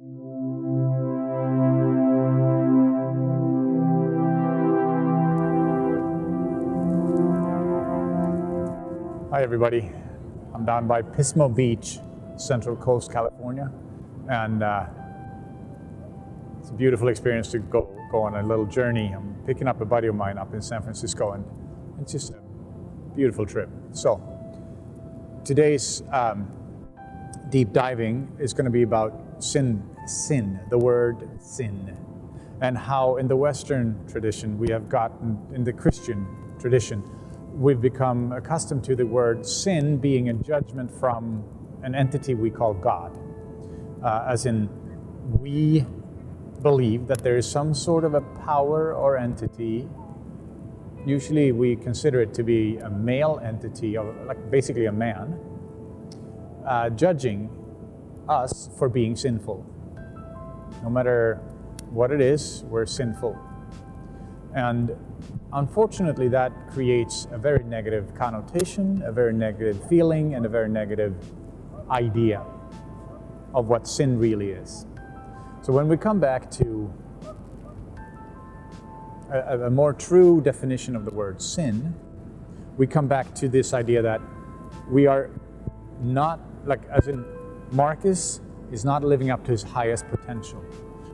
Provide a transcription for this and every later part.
Hi everybody, I'm down by Pismo Beach, Central Coast, California, and it's a beautiful experience to go on a little journey. I'm picking up a buddy of mine up in San Francisco, and it's just a beautiful trip. So today's deep diving is going to be about sin, the word sin, and how in the Western tradition we have gotten, in the Christian tradition, we've become accustomed to the word sin being a judgment from an entity we call God. As in, we believe that there is some sort of a power or entity. Usually we consider it to be a male entity, or like basically a man, judging us for being sinful. No matter what it is, we're sinful. And unfortunately, that creates a very negative connotation, a very negative feeling, and a very negative idea of what sin really is. So when we come back to a more true definition of the word sin, we come back to this idea that we are not, like as in Marcus is not living up to his highest potential,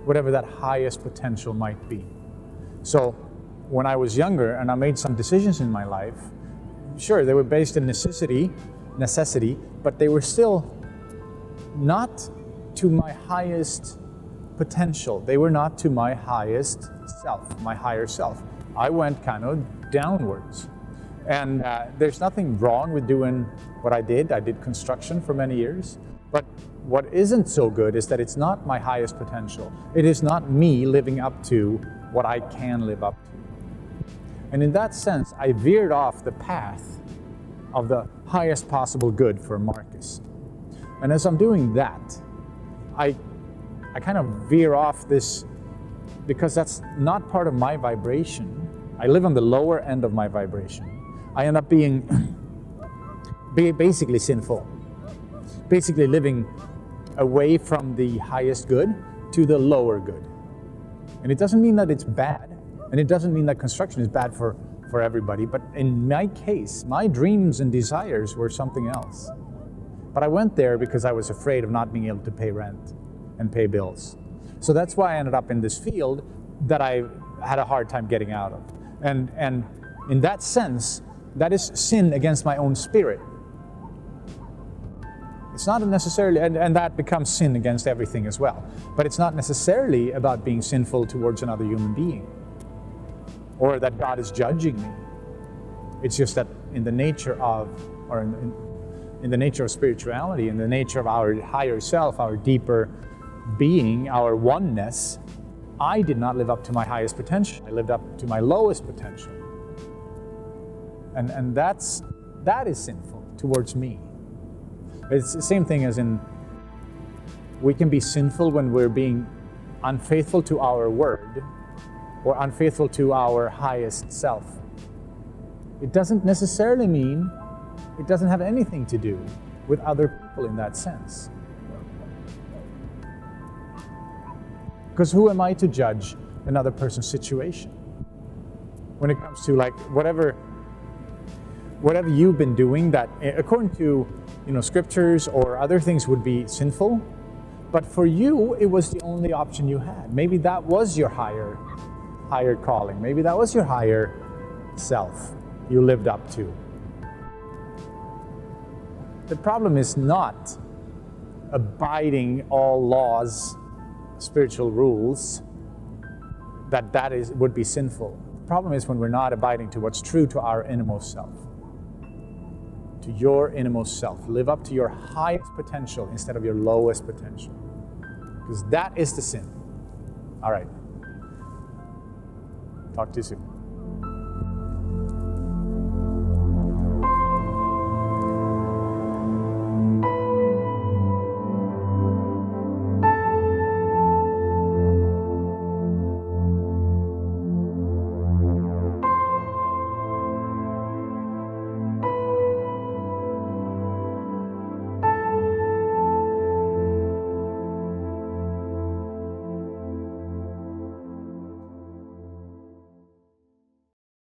whatever that highest potential might be. So when I was younger and I made some decisions in my life, sure, they were based in necessity, but they were still not to my highest potential. They were not to my highest self, my higher self. I went kind of downwards. And there's nothing wrong with doing what I did. I did construction for many years. But what isn't so good is that it's not my highest potential. It is not me living up to what I can live up to. And in that sense, I veered off the path of the highest possible good for Marcus. And as I'm doing that, I kind of veer off this, because that's not part of my vibration. I live on the lower end of my vibration. I end up being basically sinful, basically living away from the highest good to the lower good. And it doesn't mean that it's bad. And it doesn't mean that construction is bad for everybody, but in my case, my dreams and desires were something else. But I went there because I was afraid of not being able to pay rent and pay bills. So that's why I ended up in this field that I had a hard time getting out of. And in that sense, that is sin against my own spirit. It's not necessarily, and that becomes sin against everything as well. But it's not necessarily about being sinful towards another human being, or that God is judging me. It's just that in the nature of, or in the nature of spirituality, in the nature of our higher self, our deeper being, our oneness, I did not live up to my highest potential. I lived up to my lowest potential. And that is sinful towards me. It's the same thing as in, we can be sinful when we're being unfaithful to our word, or unfaithful to our highest self. It doesn't necessarily mean, it doesn't have anything to do with other people in that sense. Because who am I to judge another person's situation? When it comes to like whatever you've been doing that according to scriptures or other things would be sinful, but for you it was the only option you had. Maybe that was your higher calling. Maybe that was your higher self you lived up to. The problem is not abiding all laws, spiritual rules, that would be sinful. The problem is when we're not abiding to what's true to our innermost self. To your innermost self. Live up to your highest potential instead of your lowest potential. Because that is the sin. All right. Talk to you soon.